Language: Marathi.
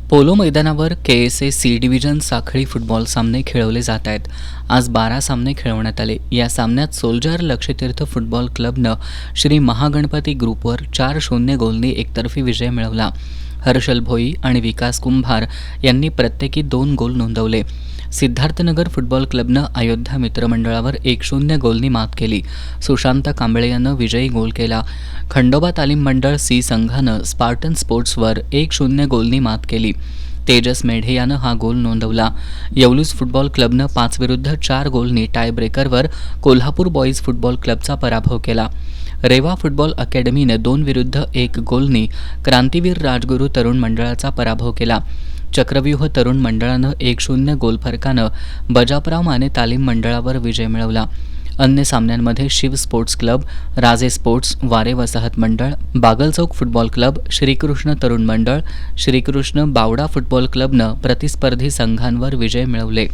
पोलो मैदानावर के.एस.ए. सी डिव्हिजन साखळी फुटबॉल सामने खेळवले जात आहेत. आज 12 सामने खेळवण्यात आले. या सामन्यात सोल्जर लक्षतीर्थ फुटबॉल क्लबनं श्री महागणपती ग्रुपवर 4-0 गोलनी एकतर्फी विजय मिळवला. हर्षल भोई आणि विकास कुंभार यांनी प्रत्येकी 2 गोल नोंदवले. सिद्धार्थनगर फुटबॉल क्लबनं अयोध्या मित्रमंडळावर 1-0 गोलनी मात केली. सुशांत कांबळे यानं विजयी गोल केला. खंडोबा तालीम मंडळ सी संघानं स्पार्टन स्पोर्ट्सवर 1-0 गोलनी मात केली. तेजस मेढे यानं हा गोल नोंदवला. येवलूज football क्लबनं 5-4 Golni टायब्रेकरवर Kolhapur boys football क्लबचा पराभव केला. रेवा फुटबॉल अकॅडमीने 2-1 गोलनी क्रांतीवीर राजगुरू तरुण मंडळाचा पराभव केला. चक्रव्यूह तरुण मंडळानं 1-0 गोल फरकानं बजापराव माने तालीम मंडळावर विजय मिळवला. अन्य सामन्यांमध्ये शिव स्पोर्ट्स क्लब, राजे स्पोर्ट्स, वारे वसाहत मंडळ, बागलचौक फुटबॉल क्लब, श्रीकृष्ण तरुण मंडळ, श्रीकृष्ण बावडा फुटबॉल क्लबनं प्रतिस्पर्धी संघांवर विजय मिळवले.